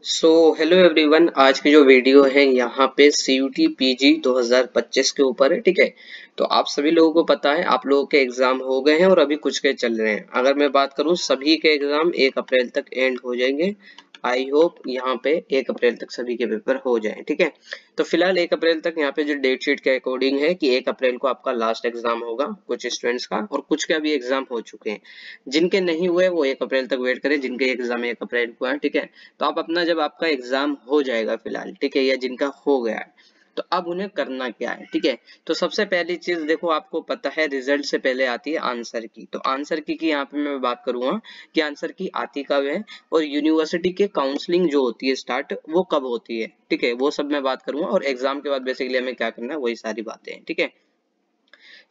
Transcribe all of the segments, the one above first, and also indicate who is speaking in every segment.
Speaker 1: So hello everyone, आज की जो वीडियो है यहाँ पे CUT PG 2025 के ऊपर है। ठीक है, तो आप सभी लोगों को पता है आप लोगों के एग्जाम हो गए हैं और अभी कुछ के चल रहे हैं। अगर मैं बात करूँ सभी के एग्जाम 1 अप्रैल तक एंड हो जाएंगे। आई होप यहाँ पे 1 अप्रैल तक सभी के पेपर हो जाएं। ठीक है, तो फिलहाल 1 अप्रैल तक यहाँ पे जो डेट शीट के अकॉर्डिंग है कि 1 अप्रैल को आपका लास्ट एग्जाम होगा कुछ स्टूडेंट्स का, और कुछ के अभी एग्जाम हो चुके हैं। जिनके नहीं हुए वो 1 अप्रैल तक वेट करें, जिनके एग्जाम 1 अप्रैल को है। ठीक है, तो आप अपना जब आपका एग्जाम हो जाएगा फिलहाल, ठीक है, या जिनका हो गया है, तो अब उन्हें करना क्या है। ठीक है, तो सबसे पहली चीज देखो, आपको पता है रिजल्ट से पहले आती है आंसर की। तो आंसर की यहाँ पे मैं बात करूंगा कि आंसर की आती कब है, और यूनिवर्सिटी के काउंसलिंग जो होती है स्टार्ट वो कब होती है। ठीक है, वो सब मैं बात करूंगा, और एग्जाम के बाद बेसिकली हमें क्या करना है वही सारी बातें हैं। ठीक है,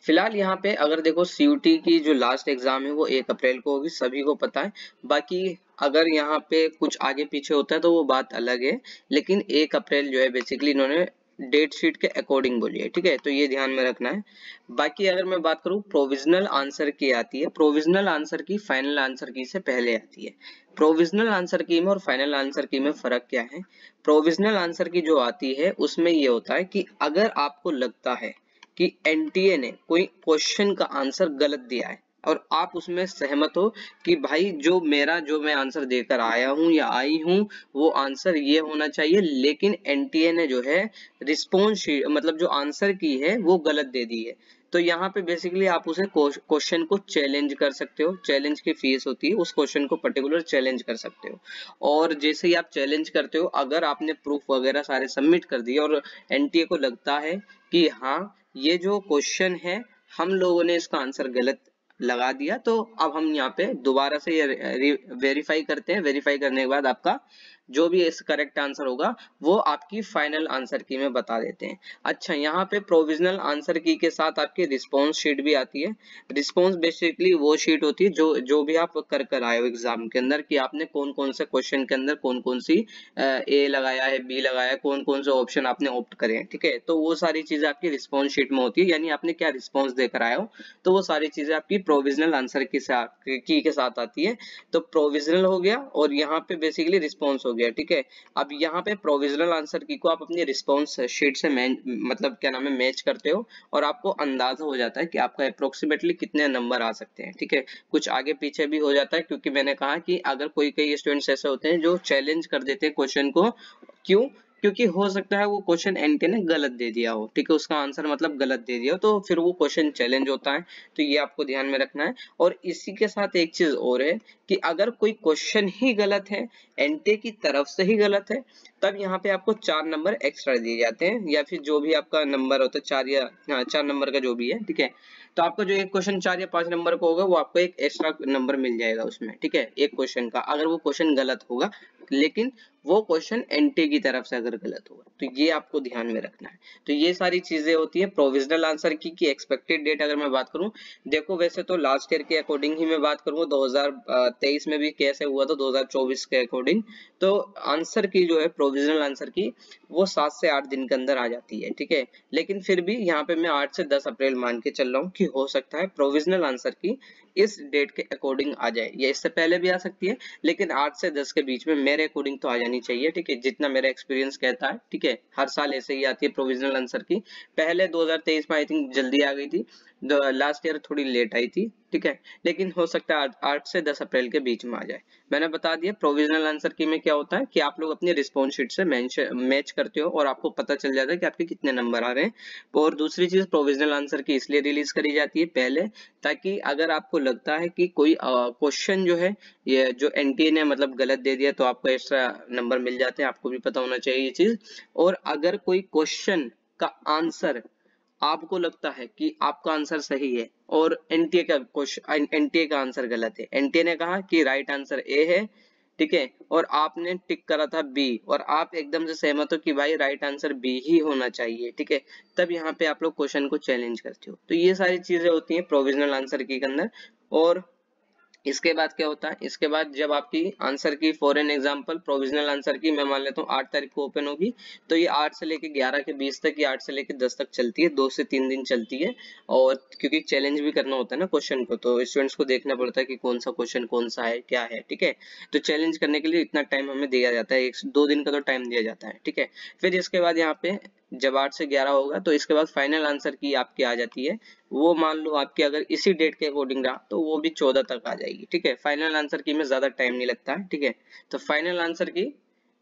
Speaker 1: फिलहाल यहाँ पे अगर देखो CUT की जो लास्ट एग्जाम है वो 1 अप्रैल को होगी, सभी को पता है। बाकी अगर यहाँ पे कुछ आगे पीछे होता है तो वो बात अलग है, लेकिन 1 अप्रैल जो है बेसिकली इन्होंने डेट शीट के अकॉर्डिंग बोली है। ठीक है, तो ये ध्यान में रखना है। बाकी अगर मैं बात करूँ प्रोविजनल आंसर की आती है, प्रोविजनल आंसर की फाइनल आंसर की से पहले आती है। प्रोविजनल आंसर की में और फाइनल आंसर की में फर्क क्या है। प्रोविजनल आंसर की जो आती है उसमें ये होता है कि अगर आपको लगता है कि एनटीए ने कोई क्वेश्चन का आंसर गलत दिया है और आप उसमें सहमत हो कि भाई जो मैं आंसर देकर आया हूं या आई हूं वो आंसर ये होना चाहिए, लेकिन एनटीए ने जो है रिस्पॉन्स मतलब जो आंसर की है वो गलत दे दी है, तो यहाँ पे बेसिकली आप उसे क्वेश्चन को चैलेंज कर सकते हो। चैलेंज की फीस होती है, उस क्वेश्चन को पर्टिकुलर चैलेंज कर सकते हो। और जैसे ही आप चैलेंज करते हो, अगर आपने प्रूफ वगैरह सारे सबमिट कर दिए और एनटीए को लगता है कि हाँ ये जो क्वेश्चन है हम लोगों ने इसका आंसर गलत लगा दिया, तो अब हम यहाँ पे दोबारा से ये वेरीफाई करते हैं। वेरीफाई करने के बाद आपका जो भी इस करेक्ट आंसर होगा वो आपकी फाइनल आंसर की में बता देते हैं। अच्छा, यहाँ पे प्रोविजनल आंसर की के साथ आपकी रिस्पॉन्स शीट भी आती है। रिस्पॉन्स बेसिकली वो शीट होती है जो जो भी आप कर आए हो एग्जाम के अंदर, कि आपने कौन कौन से क्वेश्चन के अंदर कौन कौन सी ए लगाया है, बी लगाया है, कौन कौन से ऑप्शन आपने ऑप्ट करे हैं। ठीक है, तो वो सारी चीजें आपकी रिस्पॉन्स शीट में होती है, यानी आपने क्या रिस्पॉन्स देकर आए हो, तो वो सारी चीजें आपकी प्रोविजनल आंसर की के साथ आती है। तो प्रोविजनल हो गया और यहाँ पे बेसिकली रिस्पॉन्स हो गया। ठीक है, अब यहाँ पे प्रोविजनल आंसर की को आप अपनी रिस्पॉन्स शीट से मतलब क्या नाम है मैच करते हो, और आपको अंदाजा हो जाता है कि आपका अप्रोक्सीमेटली कितने नंबर आ सकते हैं। ठीक है, कुछ आगे पीछे भी हो जाता है, क्योंकि मैंने कहा कि अगर कोई कई स्टूडेंट्स ऐसे होते हैं जो चैलेंज कर देते हैं क्वेश्चन को। क्यों? क्योंकि हो सकता है वो क्वेश्चन एनटी ने गलत दे दिया हो। ठीक है, उसका आंसर मतलब गलत दे दिया हो, तो फिर वो क्वेश्चन चैलेंज होता है। तो ये आपको ध्यान में रखना है। और इसी के साथ एक चीज और है कि अगर कोई क्वेश्चन ही गलत है, एनटी की तरफ से ही गलत है, तब यहाँ पे आपको 4 नंबर एक्स्ट्रा दिए जाते हैं, या फिर जो भी आपका नंबर होता है 4 या 4 नंबर का जो भी है। ठीक है, तो आपको जो एक क्वेश्चन 4 या 5 नंबर का होगा वो आपको एक एक्स्ट्रा नंबर मिल जाएगा उसमें। ठीक है, एक क्वेश्चन का अगर वो क्वेश्चन गलत होगा, लेकिन वो क्वेश्चन एनटी की तरफ से अगर गलत होगा, तो ये आपको ध्यान में रखना है। तो ये सारी चीजें होती है प्रोविजनल आंसर की एक्सपेक्टेड डेट अगर मैं बात करूं, देखो वैसे तो लास्ट ईयर के अकॉर्डिंग ही मैं बात करूंगा, 2023 में भी कैसे हुआ था 2024 के अकॉर्डिंग, तो आंसर की जो है प्रोविजनल आंसर की वो 7 से 8 दिन के अंदर आ जाती है। ठीक है, लेकिन फिर भी यहाँ पे मैं 8 से 10 अप्रैल मान के चल रहा हूँ कि हो सकता है प्रोविजनल आंसर की इस डेट के अकॉर्डिंग आ जाए, या इससे पहले भी आ सकती है, लेकिन 8 से 10 के बीच में मेरे अकॉर्डिंग तो आ जानी चाहिए। ठीक है, जितना मेरा एक्सपीरियंस कहता है। ठीक है, हर साल ऐसे ही आती है प्रोविजनल आंसर की। पहले 2023 में आई थिंक जल्दी आ गई थी, लास्ट ईयर थोड़ी लेट आई थी। ठीक है, लेकिन हो सकता है 8 से 10 अप्रैल के बीच में आ जाए। मैंने बता दिया प्रोविजनल आंसर की में क्या होता है कि आप लोग अपनी रिस्पॉन्स शीट से मैच करते हो और आपको पता चल जाता है कि आपके कितने नंबर आ रहे हैं। और दूसरी चीज, प्रोविजनल आंसर की इसलिए रिलीज करी जाती है पहले, ताकि अगर आपको लगता है कि कोई क्वेश्चन जो है ये जो एनटीए ने मतलब गलत दे दिया, तो आपको एक्स्ट्रा नंबर मिल जाते हैं। आपको भी पता होना चाहिए ये चीज। और अगर कोई क्वेश्चन का आंसर आपको लगता है कि आपका आंसर सही है और एनटीए का आंसर गलत है, एनटीए ने कहा कि राइट आंसर ए है, ठीक है, और आपने टिक करा था बी, और आप एकदम से सहमत हो कि भाई राइट आंसर बी ही होना चाहिए। ठीक है, तब यहाँ पे आप लोग क्वेश्चन को चैलेंज करते हो। तो ये सारी चीजें होती हैं प्रोविजनल आंसर की के अंदर। और इसके बाद क्या होता है, इसके बाद जब आपकी आंसर की for an example provisional answer की मैं मान लेता हूँ 8 तारीख को ओपन होगी, तो ये 8 से लेके 11 के 20 तक, ये 8 से लेके 10 तक चलती है, 2 से 3 दिन चलती है। और क्योंकि चैलेंज भी करना होता है ना क्वेश्चन को, तो स्टूडेंट्स को देखना पड़ता है कि कौन सा क्वेश्चन कौन सा है क्या है, ठीक है। तो चैलेंज करने के लिए इतना टाइम हमें दिया जाता है, 1-2 दिन का तो टाइम दिया जाता है, ठीक है। फिर इसके बाद यहाँ पे जब 8 से 11 होगा तो इसके बाद फाइनल आंसर की आपकी आ जाती है, वो मान लो आपकी अगर इसी डेट के अकॉर्डिंग रहा तो वो भी 14 तक आ जाएगी, ठीक है। फाइनल आंसर की में ज्यादा टाइम नहीं लगता है, ठीक है। तो फाइनल आंसर की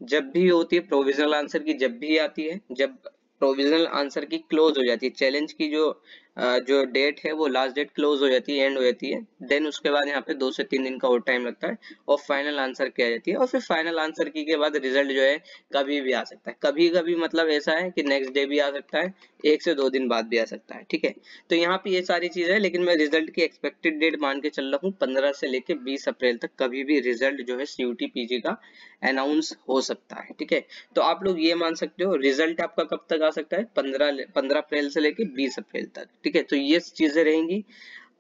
Speaker 1: जब भी होती है, प्रोविजनल आंसर की जब भी आती है, जब प्रोविजनल आंसर की क्लोज हो जाती है, चैलेंज की जो डेट है वो लास्ट डेट क्लोज हो जाती है, एंड हो जाती है, देन उसके बाद यहाँ पे 2 से 3 दिन का और टाइम लगता है और फाइनल आंसर की आ जाती है। और फिर फाइनल आंसर की के बाद रिजल्ट जो है कभी भी आ सकता है, कभी कभी मतलब ऐसा है कि नेक्स्ट डे भी आ सकता है, 1 से 2 दिन बाद भी आ सकता है, ठीक है। तो यहाँ पे ये सारी चीजें है, लेकिन मैं रिजल्ट की एक्सपेक्टेड डेट मान के चल रहा हूँ 15 से लेके 20 अप्रैल तक कभी भी रिजल्ट जो है सीयूटी पीजी का अनाउंस हो सकता है, ठीक है। तो आप लोग ये मान सकते हो रिजल्ट आपका कब तक आ सकता है, 15 अप्रैल से लेके 20 अप्रैल तक, ठीक है। तो ये चीजें रहेंगी।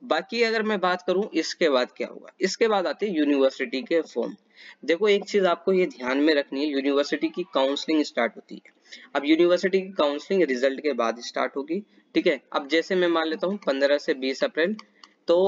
Speaker 1: बाकी अगर मैं बात करूं इसके बाद क्या होगा, इसके बाद आते हैं यूनिवर्सिटी के फॉर्म। देखो एक चीज आपको ये ध्यान में रखनी है, यूनिवर्सिटी की काउंसलिंग स्टार्ट होती है। अब यूनिवर्सिटी की काउंसलिंग रिजल्ट के बाद स्टार्ट होगी, ठीक है। अब जैसे मैं मान लेता हूँ 15 से 20 अप्रैल, तो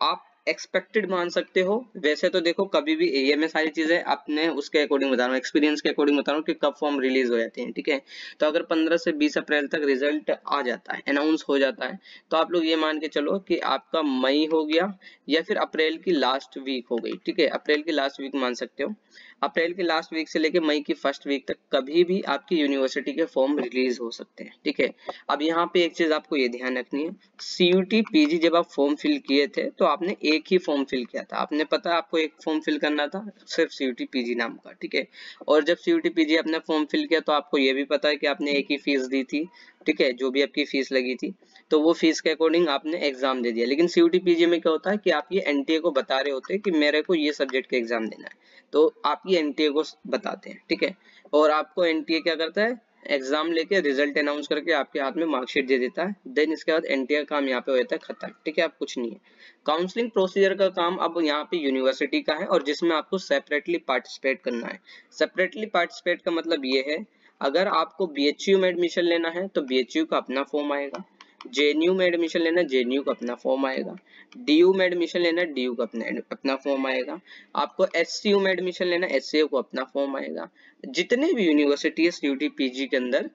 Speaker 1: आप एक्सपेक्टेड मान सकते हो। वैसे तो देखो कभी भी ये मैं सारी चीजें अपने उसके अकॉर्डिंग बता रहा हूँ, एक्सपीरियंस के अकॉर्डिंग बता रहा हूँ कि कब फॉर्म रिलीज हो जाते हैं, ठीक है। तो अगर 15 से 20 अप्रैल तक रिजल्ट आ जाता है, अनाउंस हो जाता है, तो आप लोग ये मान के चलो कि आपका मई हो गया या फिर अप्रैल की लास्ट वीक हो गई, ठीक है। अप्रैल की लास्ट वीक मान सकते हो। अप्रैल की लास्ट वीक से लेके मई की फर्स्ट वीक तक कभी भी आपकी यूनिवर्सिटी के फॉर्म रिलीज हो सकते हैं, ठीक है। अब यहाँ पे एक चीज आपको ये ध्यान रखनी है, सीयूटी पीजी जब आप फॉर्म फिल किए थे तो आपने एक ही फॉर्म फिल किया था, आपने पता है आपको एक फॉर्म फिल करना था सिर्फ सीयूटी पीजी नाम का, ठीक है। और जब सीयूटी पीजी आपने फॉर्म फिल किया तो आपको ये भी पता है कि आपने एक ही फीस दी थी, ठीक है, जो भी आपकी फीस लगी थी, तो वो फीस के अकॉर्डिंग आपने एग्जाम दे दिया। लेकिन सीयूटी पीजी में क्या होता है कि आप ये एनटीए को बता रहे होते हैं कि मेरे को ये सब्जेक्ट का एग्जाम देना है, तो आप ये एनटीए को बताते हैं, ठीक है। और आपको एनटीए क्या करता है, एग्जाम लेके रिजल्ट अनाउंस करके आपके हाथ में मार्कशीट दे देता है, देन इसके बाद एनटीए का काम यहाँ पे हो जाता है खत्म, ठीक है। आप कुछ नहीं है। काउंसलिंग प्रोसीजर का काम अब यहाँ पे यूनिवर्सिटी का है, और जिसमें आपको सेपरेटली पार्टिसिपेट करना है। सेपरेटली पार्टिसिपेट का मतलब ये है, अगर आपको बीएचयू में एडमिशन लेना है तो बीएचयू का अपना फॉर्म आएगा, जेएनयू में एडमिशन लेना है जेएनयू का अपना फॉर्म आएगा, डीयू में एडमिशन लेना है डीयू का अपना फॉर्म आएगा, आपको एचसीयू में एडमिशन लेना है एचसीयू को अपना फॉर्म आएगा। जितने भी यूनिवर्सिटी है सीयूटी पीजी के अंदर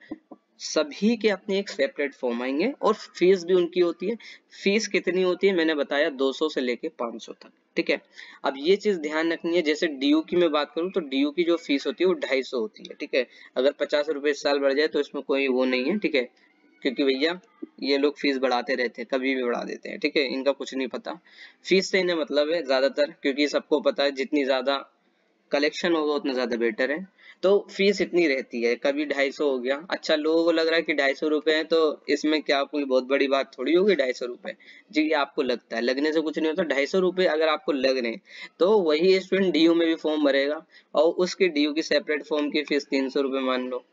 Speaker 1: सभी के अपने एक सेपरेट फॉर्म आएंगे, और फीस भी उनकी होती है। फीस कितनी होती है मैंने बताया, 200 से लेके 500 तक, ठीक है। अब ये चीज ध्यान रखनी है, जैसे डीयू की मैं बात करूं तो डीयू की जो फीस होती है वो 250 होती है, ठीक है। अगर 50 रुपए इस साल बढ़ जाए तो इसमें कोई वो नहीं है, ठीक है, क्योंकि भैया ये लोग फीस बढ़ाते रहते हैं, कभी भी बढ़ा देते हैं, ठीक है, इनका कुछ नहीं पता। फीस से इन्हें मतलब है ज्यादातर, क्योंकि सबको पता है जितनी ज्यादा कलेक्शन होगा उतना ज्यादा बेटर है। तो फीस इतनी रहती है, कभी 250 हो गया। अच्छा लोगों को लग रहा है कि 250 रुपए है तो इसमें क्या कोई बहुत बड़ी बात थोड़ी होगी 250 रुपए, जी ये आपको लगता है, लगने से कुछ नहीं होता। 250 रुपए अगर आपको लग रहे हैं तो वही स्टूडेंट डीयू में भी फॉर्म भरेगा, और उसके डीयू की सेपरेट फॉर्म की फीस 300 रुपए मान लो,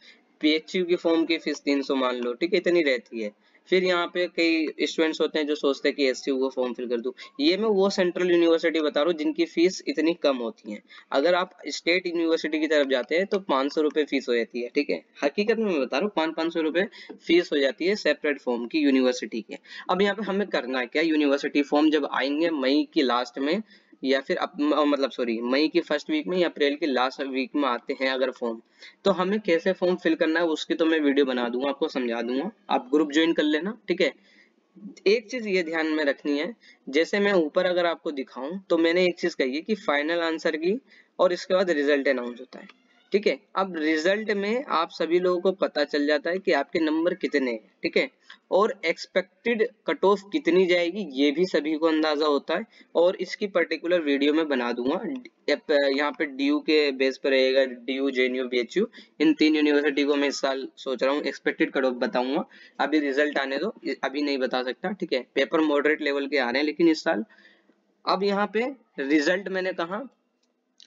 Speaker 1: पीएचयू की फॉर्म की फीस 300 मान लो, ठीक है, इतनी रहती है। फिर यहाँ पे कई स्टूडेंट्स होते हैं जो सोचते हैं कि एससीयू को फॉर्म फिल कर दूं, ये मैं वो सेंट्रल यूनिवर्सिटी बता रहा हूँ जिनकी फीस इतनी कम होती है। अगर आप स्टेट यूनिवर्सिटी की तरफ जाते हैं तो 500 रुपए फीस हो जाती है, ठीक है, हकीकत में मैं बता रहा हूँ 500 रुपए फीस हो जाती है सेपरेट फॉर्म की यूनिवर्सिटी के। अब यहाँ पे हमें करना है क्या, यूनिवर्सिटी फॉर्म जब आएंगे मई की लास्ट में या फिर मतलब सॉरी मई की फर्स्ट वीक में या अप्रैल की लास्ट वीक में आते हैं अगर फॉर्म, तो हमें कैसे फॉर्म फिल करना है उसकी तो मैं वीडियो बना दूंगा, आपको समझा दूंगा, आप ग्रुप ज्वाइन कर लेना, ठीक है। एक चीज ये ध्यान में रखनी है, जैसे मैं ऊपर अगर आपको दिखाऊं तो मैंने एक चीज कही है कि फाइनल आंसर की और इसके बाद रिजल्ट अनाउंस होता है, ठीक है। अब रिजल्ट में आप सभी लोगों को पता चल जाता है कि आपके नंबर कितने हैं, ठीक है, और एक्सपेक्टेड कट ऑफ कितनी जाएगी ये भी सभी को अंदाजा होता है, और इसकी पर्टिकुलर वीडियो में बना दूंगा। यहाँ पे डीयू के बेस पर रहेगा, डीयू जेएनयू बीएचयू इन 3 यूनिवर्सिटी को मैं इस साल सोच रहा हूँ एक्सपेक्टेड कट ऑफ बताऊंगा। अभी रिजल्ट आने दो, अभी नहीं बता सकता, ठीक है, पेपर मॉडरेट लेवल के आ रहे हैं लेकिन इस साल। अब यहाँ पे रिजल्ट मैंने कहा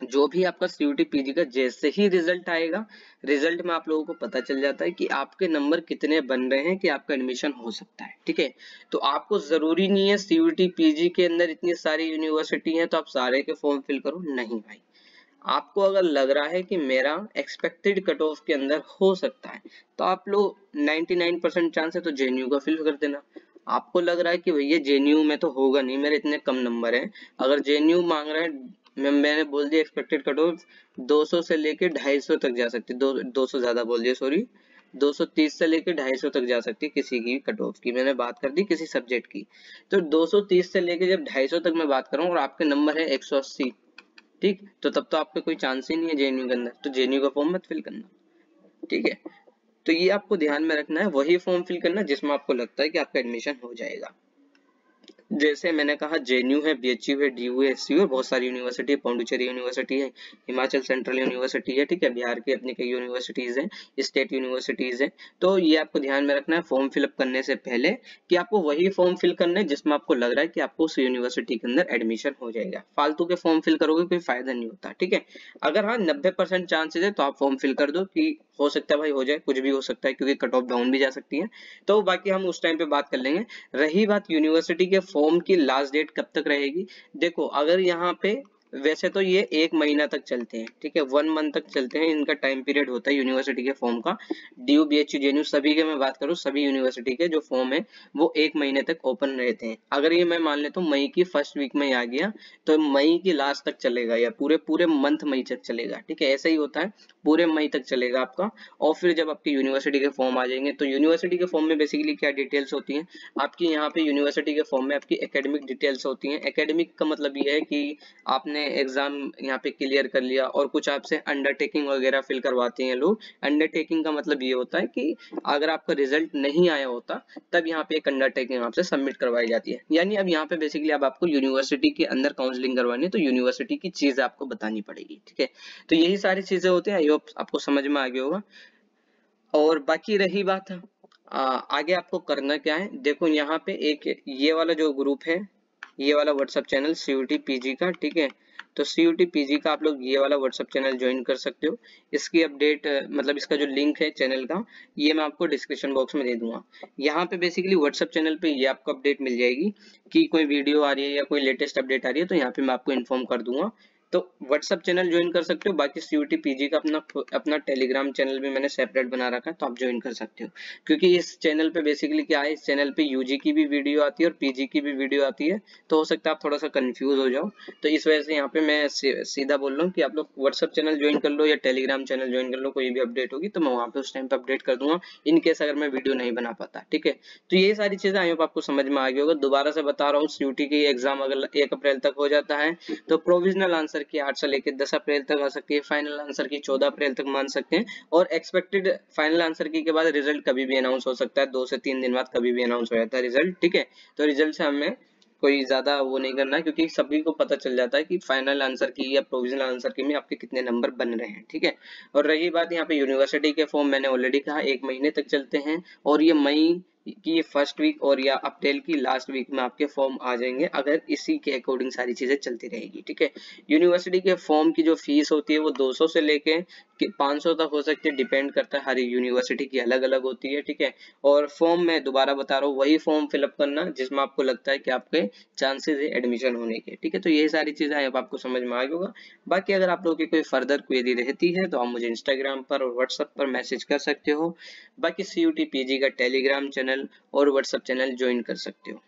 Speaker 1: जो भी आपका सीयूटी पीजी का जैसे ही रिजल्ट आएगा, रिजल्ट में आप लोगों को पता चल जाता है कि आपके नंबर कितने बन रहे हैं कि आपका एडमिशन हो सकता है। ठीक है, तो आपको जरूरी नहीं है सीयूटी पीजी के अंदर इतनी सारी यूनिवर्सिटी है तो आप सारे के फॉर्म फिल करो, नहीं भाई। आपको अगर लग रहा है कि मेरा एक्सपेक्टेड कट ऑफ के अंदर हो सकता है तो आप लोग 99% चांस है तो जेएनयू का फिल कर देना। आपको लग रहा है कि भैया जेएनयू में तो होगा नहीं, मेरे इतने कम नंबर हैं, अगर जेएनयू मांग रहे हैं, मैंने बोल दिया एक्सपेक्टेड कट ऑफ 200 से लेके 250 तक जा सकती है, 200 ज्यादा बोल दिया, सॉरी, 230 से लेके 250 तक जा सकती है किसी की कट ऑफ की, मैंने बात कर दी किसी सब्जेक्ट की। तो 230 से लेके जब 250 तक मैं बात कर रहा हूँ और आपके नंबर है 180, ठीक, तो तब तो आपके कोई चांस ही नहीं है जेएनयू के अंदर, तो जेएनयू का फॉर्म मत फिल करना। ठीक है, तो ये आपको ध्यान में रखना है, वही फॉर्म फिल करना जिसमें आपको लगता है कि आपका एडमिशन हो जाएगा। जैसे मैंने कहा जेएनयू है, बीएचयू है, डीयू है, एसयू है, बहुत सारी यूनिवर्सिटी है, पौंडीचेरी यूनिवर्सिटी है, हिमाचल सेंट्रल यूनिवर्सिटी है, ठीक है, बिहार की अपनी कई यूनिवर्सिटीज हैं, स्टेट यूनिवर्सिटीज हैं। तो ये आपको ध्यान में रखना है फॉर्म फिलअप करने से पहले कि आपको वही फॉर्म फिल करना है जिसमें आपको लग रहा है कि आपको उस यूनिवर्सिटी के अंदर एडमिशन हो जाएगा। फालतू के फॉर्म फिल करोगे कोई फायदा नहीं होता। ठीक है, अगर हाँ 90% चांसेस है तो आप फॉर्म फिल कर दो कि हो सकता है भाई हो जाए, कुछ भी हो सकता है क्योंकि कट ऑफ डाउन भी जा सकती है, तो बाकी हम उस टाइम पे बात कर लेंगे। रही बात यूनिवर्सिटी के फॉर्म की लास्ट डेट कब तक रहेगी, देखो अगर यहाँ पे वैसे तो ये 1 महीना तक चलते हैं, ठीक है, 1 मंथ तक चलते हैं, इनका टाइम पीरियड होता है यूनिवर्सिटी के फॉर्म का। डीयू, बीएचयू, जेएनयू सभी के मैं बात करूँ, सभी यूनिवर्सिटी के जो फॉर्म है वो 1 महीने तक ओपन रहते हैं। अगर ये मैं मान लेता हूँ मई की फर्स्ट वीक में आ गया तो मई की लास्ट तक चलेगा या पूरे पूरे मंथ मई तक चलेगा। ठीक है, ऐसा ही होता है, पूरे मई तक चलेगा आपका। और फिर जब आपके यूनिवर्सिटी के फॉर्म आ जाएंगे तो यूनिवर्सिटी के फॉर्म में बेसिकली क्या डिटेल्स होती हैं आपकी, यहाँ पे यूनिवर्सिटी के फॉर्म में आपकी एकेडमिक डिटेल्स होती हैं। एकेडमिक का मतलब ये है कि आपने एग्जाम यहाँ पे क्लियर कर लिया और कुछ आपसे अंडरटेकिंग वगैरह फिल करवाते हैं लोग। अंडरटेकिंग का मतलब ये होता है कि अगर आपका रिजल्ट नहीं आया होता तब यहाँ पे एक अंडरटेकिंग आपसे सबमिट करवाई जाती है। यानी अब यहाँ पे बेसिकली अब आपको यूनिवर्सिटी के अंदर काउंसलिंग करवानी है तो यूनिवर्सिटी की चीज आपको बतानी पड़ेगी। ठीक है, तो यही सारी चीजें होती हैं, आई होप आपको समझ में आ गया होगा। और बाकी रही बात आगे आपको करना क्या है, देखो यहाँ पे एक ये वाला जो ग्रुप है, ये वाला व्हाट्सएप चैनल सीयूटी पीजी का, ठीक है, तो सीयूटी पीजी का आप लोग ये वाला व्हाट्सएप चैनल ज्वाइन कर सकते हो। इसकी अपडेट मतलब इसका जो लिंक है चैनल का ये मैं आपको डिस्क्रिप्शन बॉक्स में दे दूंगा। यहाँ पे बेसिकली व्हाट्सएप चैनल पे ये आपको अपडेट मिल जाएगी कि कोई वीडियो आ रही है या कोई लेटेस्ट अपडेट आ रही है, तो यहाँ पे मैं आपको इन्फॉर्म कर दूंगा। तो व्हाट्सएप चैनल ज्वाइन कर सकते हो। बाकी सीयूटी पीजी का अपना टेलीग्राम चैनल भी मैंने सेपरेट बना रखा है, तो आप ज्वाइन कर सकते हो। क्योंकि इस चैनल पे बेसिकली क्या है, इस चैनल पे यूजी की भी वीडियो आती है और पीजी की भी वीडियो आती है, तो हो सकता है आप थोड़ा सा कंफ्यूज हो जाओ। तो इस वजह से यहाँ पे मैं सीधा बोल रहा हूँ कि आप लोग व्हाट्सएप चैनल ज्वाइन कर लो या टेलीग्राम चैनल ज्वाइन कर लो, कोई भी अपडेट होगी तो मैं वहाँ पे उस टाइम पे अपडेट कर दूंगा, इन केस अगर मैं वीडियो नहीं बना पाता। ठीक है, तो ये सारी चीजें आई होप आपको समझ में आ गई होगा। दोबारा से बता रहा हूँ, सीयूटी की एग्जाम अगर 1 अप्रैल तक हो जाता है तो प्रोविजनल आंसर की 8 से लेकर 10 अप्रैल तक आ सकती है, फाइनल आंसर की 14 अप्रैल तक मान सकते हैं, और एक्सपेक्टेड फाइनल आंसर की के बाद रिजल्ट कभी भी अनाउंस हो सकता है, 2 से 3 दिन बाद कभी भी अनाउंस हो जाता है रिजल्ट। ठीक है, तो रिजल्ट से हमें कोई ज्यादा वो नहीं करना है क्योंकि सभी को पता चल जाता है कि फाइनल आंसर की या प्रोविजनल आंसर की में आपके कितने नंबर बन रहे हैं। ठीक है, और रही बात यहाँ पे यूनिवर्सिटी के फॉर्म, मैंने ऑलरेडी कहा 1 महीने तक चलते हैं और ये मई की फर्स्ट वीक और या अप्रैल की लास्ट वीक में आपके फॉर्म आ जाएंगे अगर इसी के अकॉर्डिंग सारी चीजें चलती रहेगी। ठीक है, यूनिवर्सिटी के फॉर्म की जो फीस होती है वो 200 से लेके 500 तक हो सकती है, डिपेंड करता है, हर यूनिवर्सिटी की अलग अलग होती है। ठीक है, और फॉर्म मैं दोबारा बता रहा हूँ वही फॉर्म फिलअप करना जिसमें आपको लगता है कि आपके चांसेस है एडमिशन होने के। ठीक है, तो यही सारी चीजें अब आपको समझ में आ गई होगा। बाकी अगर आप लोगों की कोई फर्दर क्वेरी रहती है तो आप मुझे इंस्टाग्राम पर और व्हाट्सएप पर मैसेज कर सकते हो। बाकी सीयूटी पीजी का टेलीग्राम चैनल और व्हाट्सएप चैनल ज्वाइन कर सकते हो।